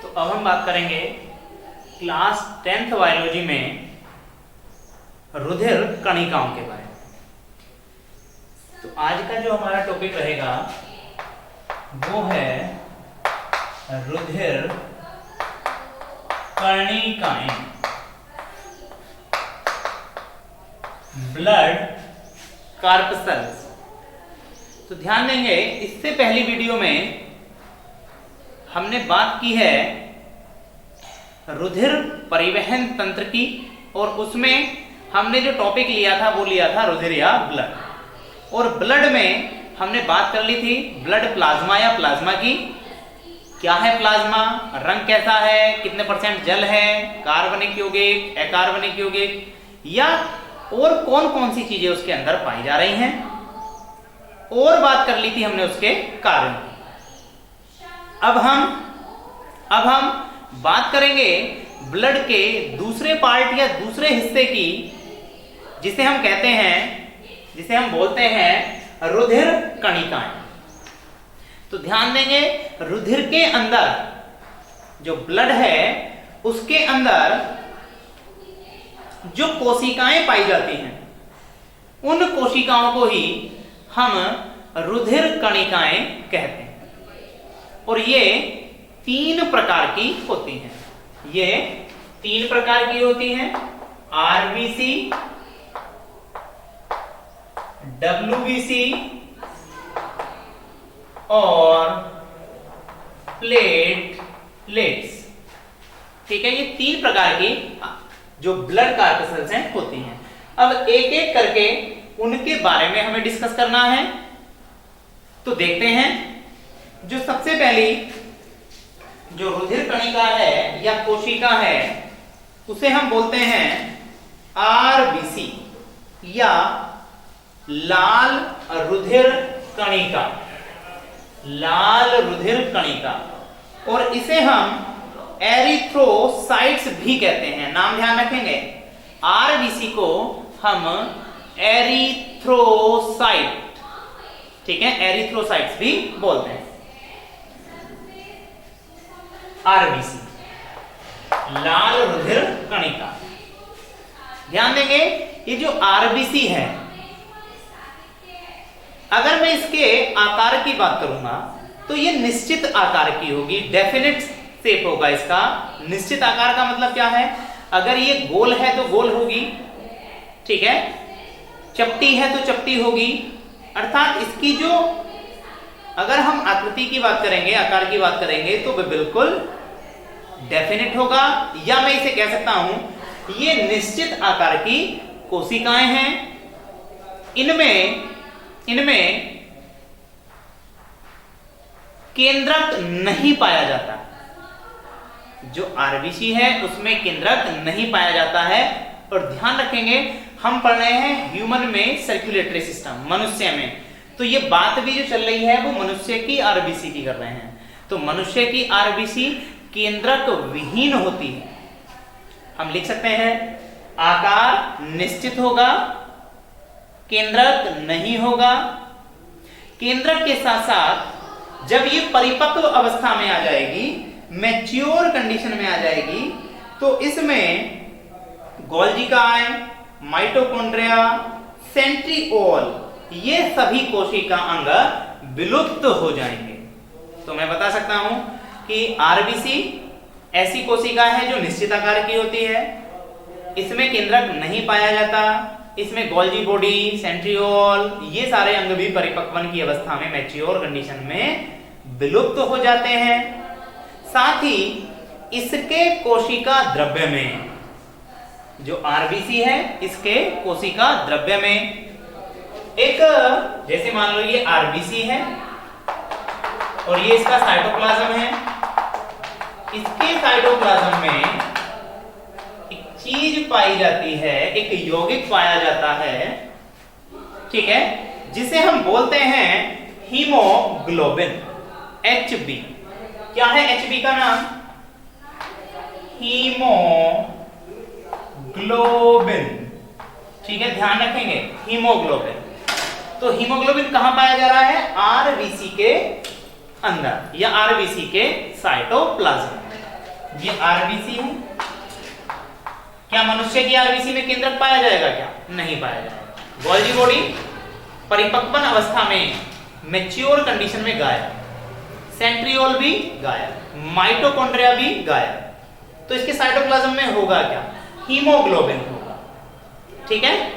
तो अब हम बात करेंगे क्लास 10th बायोलॉजी में रुधिर कणिकाओं के बारे में। तो आज का जो हमारा टॉपिक रहेगा वो है रुधिर कणिकाएं, ब्लड कार्पसेल्स। तो ध्यान देंगे, इससे पहली वीडियो में हमने बात की है रुधिर परिवहन तंत्र की, और उसमें हमने जो टॉपिक लिया था वो लिया था रुधिर या ब्लड। और ब्लड में हमने बात कर ली थी ब्लड प्लाज्मा या प्लाज्मा की। क्या है प्लाज्मा, रंग कैसा है, कितने % जल है, कार्बनिक यौगिक, अकार्बनिक यौगिक, या और कौन कौन सी चीजें उसके अंदर पाई जा रही हैं, और बात कर ली थी हमने उसके कारण की। अब हम बात करेंगे ब्लड के दूसरे पार्ट या दूसरे हिस्से की, जिसे हम कहते हैं, जिसे हम बोलते हैं रुधिर कणिकाएं। तो ध्यान देंगे, रुधिर के अंदर जो ब्लड है उसके अंदर जो कोशिकाएं पाई जाती हैं उन कोशिकाओं को ही हम रुधिर कणिकाएं कहते हैं। और ये 3 प्रकार की होती हैं। ये 3 प्रकार की होती हैं, आरबीसी, डब्ल्यूबीसी और प्लेटलेट्स। ठीक है, ये 3 प्रकार की जो ब्लड कार्पसेल्स हैं होती हैं। अब एक एक करके उनके बारे में हमें डिस्कस करना है। तो देखते हैं, जो सबसे पहली जो रुधिर कणिका है या कोशिका है उसे हम बोलते हैं आरबीसी या लाल रुधिर कणिका, लाल रुधिर कणिका। और इसे हम एरिथ्रोसाइट्स भी कहते हैं। नाम ध्यान रखेंगे, आरबीसी को हम एरिथ्रोसाइट, ठीक है, एरिथ्रोसाइट्स भी बोलते हैं। आरबीसी, लाल रुधिर कणिका। ध्यान देंगे, ये जो आरबीसी है, अगर मैं इसके आकार की बात करूंगा तो ये निश्चित आकार की होगी, डेफिनेट शेप होगा इसका। निश्चित आकार का मतलब क्या है, अगर ये गोल है तो गोल होगी, ठीक है, चपटी है तो चपटी होगी। अर्थात इसकी जो, अगर हम आकृति की बात करेंगे, आकार की बात करेंगे, तो वह बिल्कुल डेफिनेट होगा। या मैं इसे कह सकता हूं ये निश्चित आकार की कोशिकाएं हैं। इनमें केंद्रक नहीं पाया जाता। जो आरबीसी है उसमें केंद्रक नहीं पाया जाता है। और ध्यान रखेंगे, हम पढ़ रहे हैं ह्यूमन में सर्कुलेटरी सिस्टम, मनुष्य में। तो ये बात भी जो चल रही है वो मनुष्य की आरबीसी की कर रहे हैं। तो मनुष्य की आरबीसी केंद्रक विहीन होती है। हम लिख सकते हैं आकार निश्चित होगा, केंद्रक नहीं होगा। केंद्रक के साथ साथ जब ये परिपक्व अवस्था में आ जाएगी, मैच्योर कंडीशन में आ जाएगी, तो इसमें गोल्जी काय, माइटोकॉन्ड्रिया, सेंट्रिओल, ये सभी कोशिका अंग विलुप्त हो जाएंगे। तो मैं बता सकता हूं कि आरबीसी ऐसी कोशिका है जो निश्चित आकार की होती है, इसमें केंद्रक नहीं पाया जाता, इसमें गोल्जी बॉडी, सेंट्रिओल, ये सारे अंग भी परिपक्वन की अवस्था में, मैच्योर कंडीशन में विलुप्त हो जाते हैं। साथ ही इसके कोशिका द्रव्य में, जो आरबीसी है इसके कोशिका द्रव्य में एक, जैसे मान लो ये आरबीसी है और ये इसका साइटोप्लाज्म है, इसके साइटोप्लाज्म में एक चीज पाई जाती है, एक यौगिक पाया जाता है, ठीक है, जिसे हम बोलते हैं हीमोग्लोबिन, HB। क्या है HB का नाम? हीमोग्लोबिन, ठीक है, ध्यान रखेंगे, हीमोग्लोबिन। तो हीमोग्लोबिन कहां पाया जा रहा है? आरबीसी के अंदर या आरबीसी के साइटोप्लाज्म में। ये आरबीसी है। क्या मनुष्य की आरबीसी में केंद्रक पाया जाएगा? क्या नहीं पाया जाएगा। गोल्जी बॉडी परिपक्वन अवस्था में, मैच्योर कंडीशन में गायब, सेंट्रियोल भी गायब, माइटोकॉन्ड्रिया भी गायब। तो इसके साइटोप्लाज्म में होगा क्या? हीमोग्लोबिन होगा। ठीक है,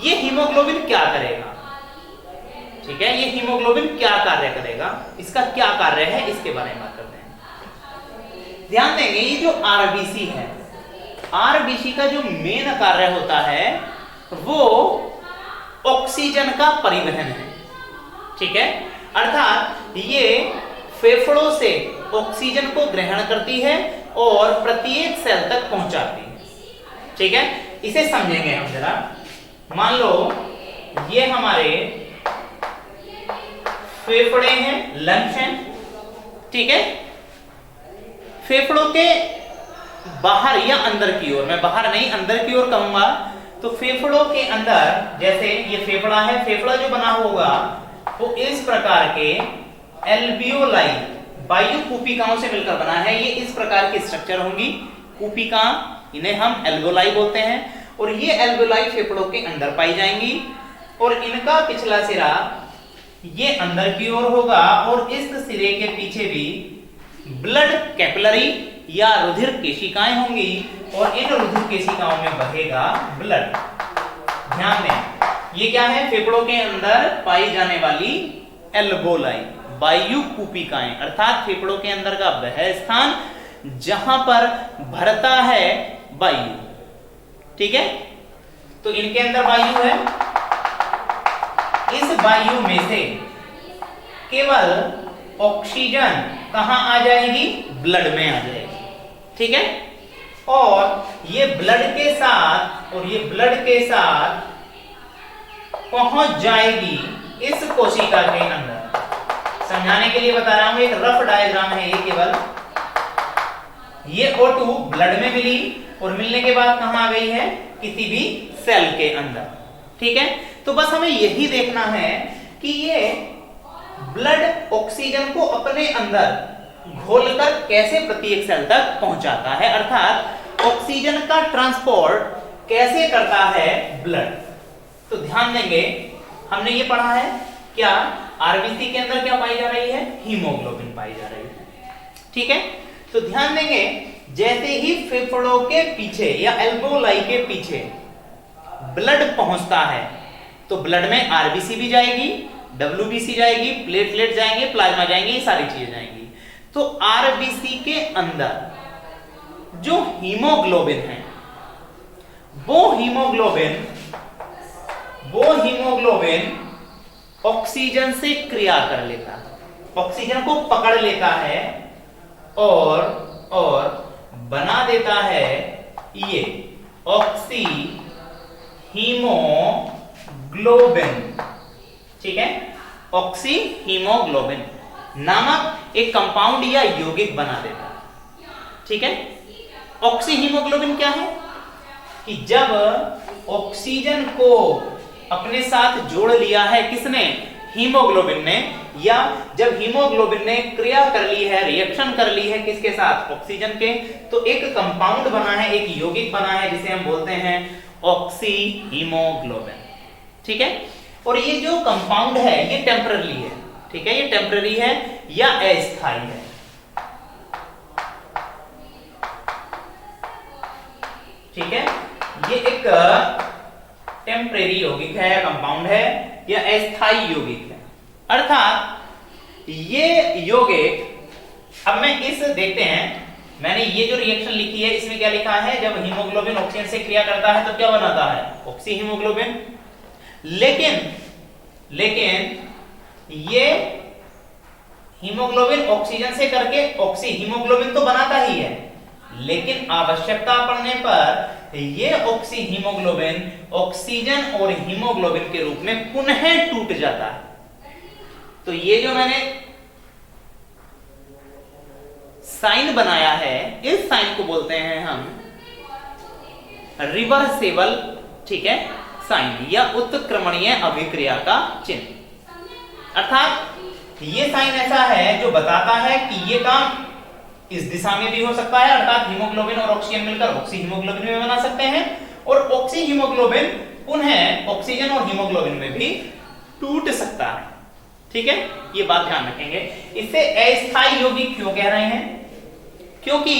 ये हीमोग्लोबिन क्या करेगा? ठीक है, ये हीमोग्लोबिन क्या कार्य करेगा, इसका क्या कार्य है, इसके बारे में बात करते हैं। ध्यान देंगे, ये जो आरबीसी है, आरबीसी का जो मेन कार्य होता है वो ऑक्सीजन का परिवहन है। ठीक है, अर्थात ये फेफड़ों से ऑक्सीजन को ग्रहण करती है और प्रत्येक सेल तक पहुंचाती है। ठीक है, इसे समझेंगे हम जरा। मान लो ये हमारे फेफड़े हैं, लंग्स हैं। ठीक है, फेफड़ों के बाहर या अंदर की ओर, मैं बाहर नहीं अंदर की ओर कहूंगा, तो फेफड़ों के अंदर, जैसे ये फेफड़ा है, फेफड़ा जो बना होगा वो इस प्रकार के एल्वियोलाई, वायु कूपिकाओं से मिलकर बना है। ये इस प्रकार की स्ट्रक्चर होंगी, कूपिका, इन्हें हम एल्वियोलाई बोलते हैं। और ये एल्वियोलाई फेफड़ों के अंदर पाई जाएंगी और इनका पिछला सिरा ये अंदर की ओर होगा और इस सिरे के पीछे भी ब्लड कैपिलरी या रुधिर केशिकाएं होंगी और इन रुधिर केशिकाओं में बहेगा ब्लड। ध्यान दें, ये क्या है? फेफड़ों के अंदर पाई जाने वाली एल्वियोलाई, वायु कूपिकाएं, अर्थात फेफड़ों के अंदर का वह स्थान जहां पर भरता है वायु। ठीक है, तो इनके अंदर वायु है। इस वायु में से केवल ऑक्सीजन कहां आ जाएगी? ब्लड में आ जाएगी। ठीक है, और ये ब्लड के साथ, और ये ब्लड के साथ पहुंच जाएगी इस कोशिका के अंदर। समझाने के लिए बता रहा हूं, एक रफ डायग्राम है ये केवल। ये O2 ब्लड में मिली और मिलने के बाद कहां आ गई है? किसी भी सेल के अंदर। ठीक है, तो बस हमें यही देखना है कि ये ब्लड ऑक्सीजन को अपने अंदर घोलकर कैसे प्रत्येक सेल तक पहुंचाता है, अर्थात ऑक्सीजन का ट्रांसपोर्ट कैसे करता है ब्लड। तो ध्यान देंगे, हमने ये पढ़ा है क्या? आरबीसी के अंदर क्या पाई जा रही है? हीमोग्लोबिन पाई जा रही है। ठीक है, तो ध्यान देंगे, जैसे ही फेफड़ों के पीछे या एल्वियोलाई के पीछे ब्लड पहुंचता है तो ब्लड में आरबीसी भी जाएगी, डब्ल्यूबीसी जाएगी, प्लेटलेट जाएंगे, प्लाज्मा जाएंगे, ये सारी चीजें जाएंगी। तो आरबीसी के अंदर जो हीमोग्लोबिन है वो हीमोग्लोबिन ऑक्सीजन से क्रिया कर लेता है, ऑक्सीजन को पकड़ लेता है और बना देता है ये ऑक्सी हीमोग्लोबिन। ठीक है, ऑक्सी हीमोग्लोबिन नामक एक कंपाउंड या यौगिक बना देता है। ठीक है, ऑक्सी हीमोग्लोबिन क्या है कि जब ऑक्सीजन को अपने साथ जोड़ लिया है किसने? हीमोग्लोबिन ने, या जब हीमोग्लोबिन ने क्रिया कर ली है, रिएक्शन कर ली है किसके साथ? ऑक्सीजन के, तो एक कंपाउंड बना है, एक यौगिक बना है जिसे हम बोलते हैं ऑक्सी हीमोग्लोबिन। ठीक है, और ये जो कंपाउंड है ये टेम्पररी है। ठीक है, ये टेम्पररी है या अस्थायी है। ठीक है, ये एक टेम्परेरी यौगिक है, कंपाउंड है या अस्थायी यौगिक है। अर्थात ये यौगिक, अब मैं इस देखते हैं, मैंने ये जो रिएक्शन लिखी है इसमें क्या लिखा है? जब हीमोग्लोबिन ऑक्सीजन से क्रिया करता है तो क्या बनाता है? Oxy haemoglobin. लेकिन ये हीमोग्लोबिन ऑक्सीजन से करके ऑक्सी हीमोग्लोबिन तो बनाता ही है, लेकिन आवश्यकता पड़ने पर ये ऑक्सी हीमोग्लोबिन ऑक्सीजन और हीमोग्लोबिन के रूप में पुनः टूट जाता है। तो ये जो मैंने साइन बनाया है, इस साइन को बोलते हैं हम रिवर्सेबल, ठीक है, साइन या उत्क्रमणीय अभिक्रिया का चिन्ह। अर्थात ये साइन ऐसा है जो बताता है कि ये काम इस दिशा में भी हो सकता है, अर्थात हीमोग्लोबिन और ऑक्सीजन मिलकर ऑक्सी हीमोग्लोबिन में बना सकते हैं, और ऑक्सी हीमोग्लोबिन पुनः ऑक्सीजन और हीमोग्लोबिन में भी टूट सकता है। ठीक है, ये बात ध्यान रखेंगे। इसे अस्थायी यौगिक क्यों कह रहे हैं? क्योंकि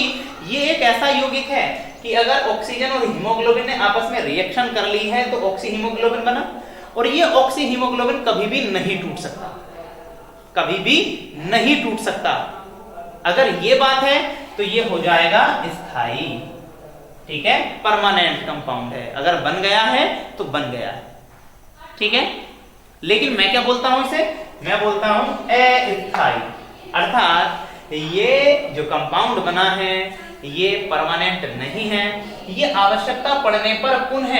ये एक ऐसा यौगिक है कि अगर ऑक्सीजन और हीमोग्लोबिन ने आपस में रिएक्शन कर ली है तो ऑक्सी हीमोग्लोबिन बना, और ये ऑक्सी हीमोग्लोबिन कभी भी नहीं टूट सकता, कभी भी नहीं टूट सकता। अगर ये बात है तो ये हो जाएगा स्थायी। ठीक है, परमानेंट कंपाउंड है, अगर बन गया है तो बन गया है। ठीक है, लेकिन मैं क्या बोलता हूं इसे? मैं बोलता हूं अस्थायी, अर्थात ये जो कंपाउंड बना है ये परमानेंट नहीं है, ये आवश्यकता पड़ने पर पुनः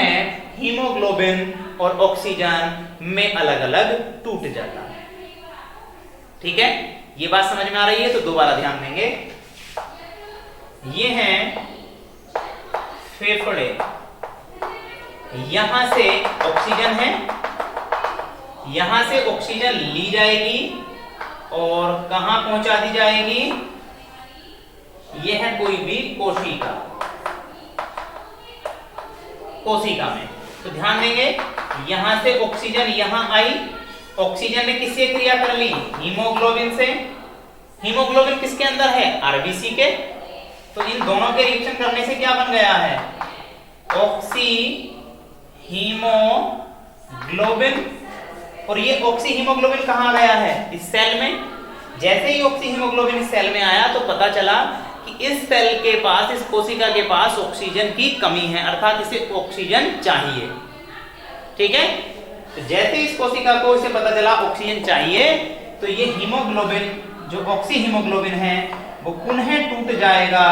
हीमोग्लोबिन और ऑक्सीजन में अलग अलग टूट जाता है। ठीक है, ये बात समझ में आ रही है? तो दोबारा ध्यान देंगे। ये हैं फेफड़े, यहां से ऑक्सीजन है, यहां से ऑक्सीजन ली जाएगी और कहां पहुंचा दी जाएगी? यह है कोई भी कोशिका, कोशिका में। तो ध्यान देंगे, यहां से ऑक्सीजन यहां आई, ऑक्सीजन ने किससे क्रिया कर ली? हीमोग्लोबिन से। हीमोग्लोबिन किसके अंदर है? आरबीसी के। तो इन दोनों के रिएक्शन करने से क्या बन गया है? Oxy haemoglobin. और ये ऑक्सी हीमोग्लोबिन कहां गया है? इस सेल में। जैसे ही ऑक्सी हीमोग्लोबिन इस सेल में आया तो पता चला कि इस सेल के पास, इस कोशिका के पास ऑक्सीजन की कमी है, अर्थात इसे ऑक्सीजन चाहिए। ठीक है, तो जैसे इस कोशिका को इसे पता चला ऑक्सीजन चाहिए, तो ये हीमोग्लोबिन जो ऑक्सी हीमोग्लोबिन है वो पुनः टूट जाएगा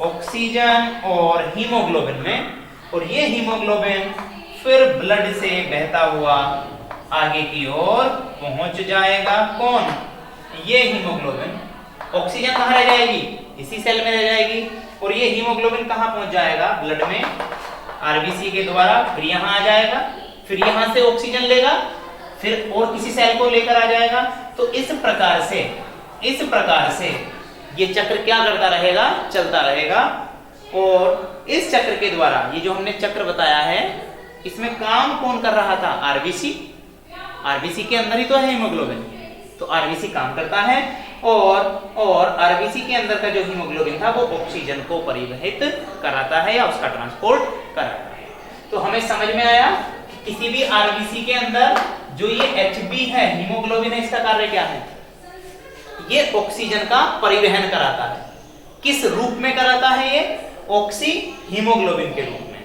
ऑक्सीजन और हीमोग्लोबिन में, और ये हीमोग्लोबिन फिर ब्लड से बहता हुआ आगे की ओर पहुंच जाएगा। कौन? ये हीमोग्लोबिन। ऑक्सीजन कहां रह जाएगी? इसी सेल में रह जाएगी, और ये हीमोग्लोबिन कहां पहुंच जाएगा? ब्लड में, आरबीसी के द्वारा, फिर यहां आ जाएगा, फिर यहां से ऑक्सीजन लेगा, फिर और किसी सेल को लेकर आ जाएगा। तो इस प्रकार से ये चक्र क्या करता रहेगा? चलता रहेगा। और इस चक्र के द्वारा, ये जो हमने चक्र बताया है, इसमें काम कौन कर रहा था? आरबीसी। आरबीसी के अंदर ही तो है हीमोग्लोबिन, तो आरबीसी काम करता है, और आरबीसी के अंदर का जो हीमोग्लोबिन था वो ऑक्सीजन को परिवहित कराता है या उसका ट्रांसपोर्ट कराता है। तो हमें समझ में आया कि किसी भी आरबीसी के अंदर जो ये एचबी है, हीमोग्लोबिन है, इसका कार्य क्या है? ये ऑक्सीजन का परिवहन कराता है। किस रूप में कराता है? ये ऑक्सी हीमोग्लोबिन के रूप में।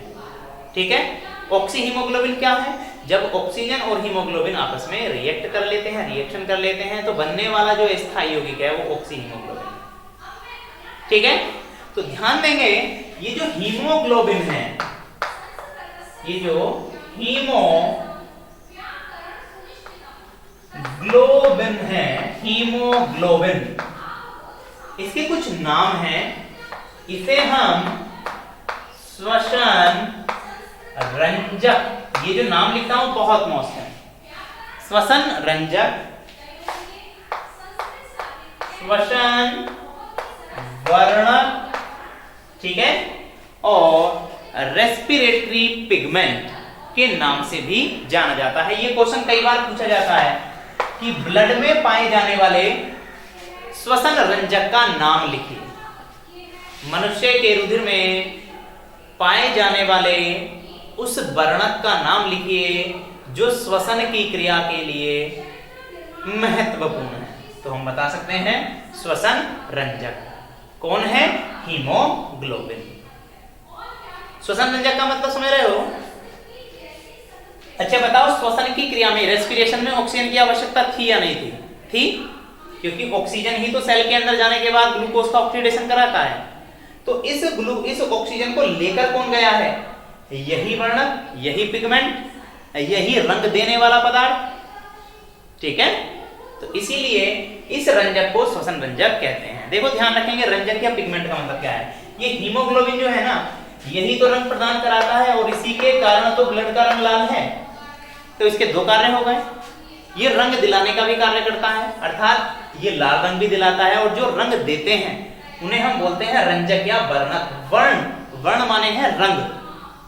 ठीक है, ऑक्सी हीमोग्लोबिन क्या है? जब ऑक्सीजन और हीमोग्लोबिन आपस में रिएक्ट कर लेते हैं, रिएक्शन कर लेते हैं, तो बनने वाला जो स्थायी यौगिक है वो ऑक्सी हीमोग्लोबिन। ठीक है, तो ध्यान देंगे, ये जो हीमोग्लोबिन है, ये जो हीमोग्लोबिन है, हीमोग्लोबिन, इसके कुछ नाम हैं। इसे हम श्वसन रंजक, ये जो नाम लिखता हूं बहुत मौज है, श्वसन रंजक, श्वसन वर्णक, ठीक है, और रेस्पिरेटरी पिगमेंट के नाम से भी जाना जाता है। ये क्वेश्चन कई बार पूछा जाता है कि ब्लड में पाए जाने वाले श्वसन रंजक का नाम लिखिए। मनुष्य के रुधिर में पाए जाने वाले उस वर्णक का नाम लिखिए जो श्वसन की क्रिया के लिए महत्वपूर्ण है। तो हम बता सकते हैं श्वसन रंजक कौन है? हीमोग्लोबिन। श्वसन रंजक का मतलब समझ रहे हो? अच्छा बताओ, श्वसन की क्रिया में, रेस्पिरेशन में ऑक्सीजन की आवश्यकता थी या नहीं थी? थी, क्योंकि ऑक्सीजन ही तो सेल के अंदर जाने के बाद ग्लूकोज का ऑक्सीडेशन कराता है। तो इस ऑक्सीजन को लेकर कौन गया है? यही वर्णक, यही पिगमेंट, यही रंग देने वाला पदार्थ। ठीक है, तो इसीलिए इस रंजक को श्वसन रंजक कहते हैं। देखो ध्यान रखेंगे, रंजक या पिगमेंट का मतलब क्या है। ये हीमोग्लोबिन जो है ना, यही तो रंग प्रदान कराता है, और इसी के कारण तो ब्लड का रंग लाल है। तो इसके दो कार्य हो गए। ये रंग दिलाने का भी कार्य करता है, अर्थात ये लाल रंग भी दिलाता है, और जो रंग देते हैं उन्हें हम बोलते हैं रंजक या वर्णक। वर्ण, वर्ण माने हैं रंग,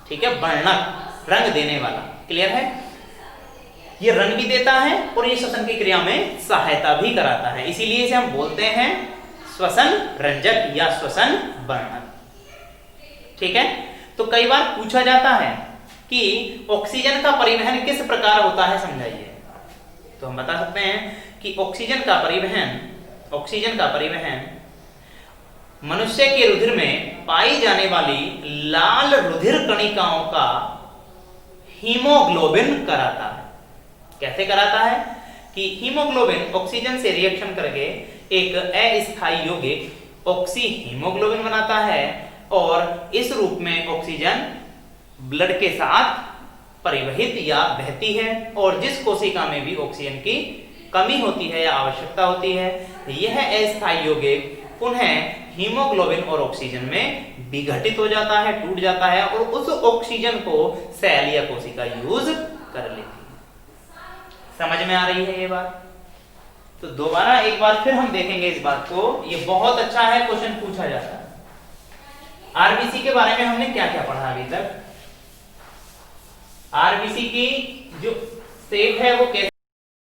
ठीक है, वर्णक रंग देने वाला। क्लियर है? ये रंग भी देता है और ये श्वसन की क्रिया में सहायता भी कराता है, इसीलिए इसे हम बोलते हैं श्वसन रंजक या श्वसन वर्णक। ठीक है, तो कई बार पूछा जाता है कि ऑक्सीजन का परिवहन किस प्रकार होता है, समझाइए। तो हम बता सकते हैं कि ऑक्सीजन का परिवहन मनुष्य के रुधिर में पाई जाने वाली लाल रुधिर कणिकाओं का हीमोग्लोबिन कराता है। कैसे कराता है कि हीमोग्लोबिन ऑक्सीजन से रिएक्शन करके एक अस्थायी यौगिक ऑक्सी हीमोग्लोबिन बनाता है और इस रूप में ऑक्सीजन ब्लड के साथ परिवहित या बहती है, और जिस कोशिका में भी ऑक्सीजन की कमी होती है या आवश्यकता होती है, यह अस्थायी यौगिक पुनः हीमोग्लोबिन और ऑक्सीजन में विघटित हो जाता है, टूट जाता है, और उस ऑक्सीजन को सेल या कोशिका यूज कर लेती है। समझ में आ रही है ये बात? तो दोबारा एक बार फिर हम देखेंगे इस बात को, ये बहुत अच्छा है, क्वेश्चन पूछा जाता है। आरबीसी के बारे में हमने क्या क्या पढ़ा अभी तक? आरबीसी की जो शेप है वो कैसे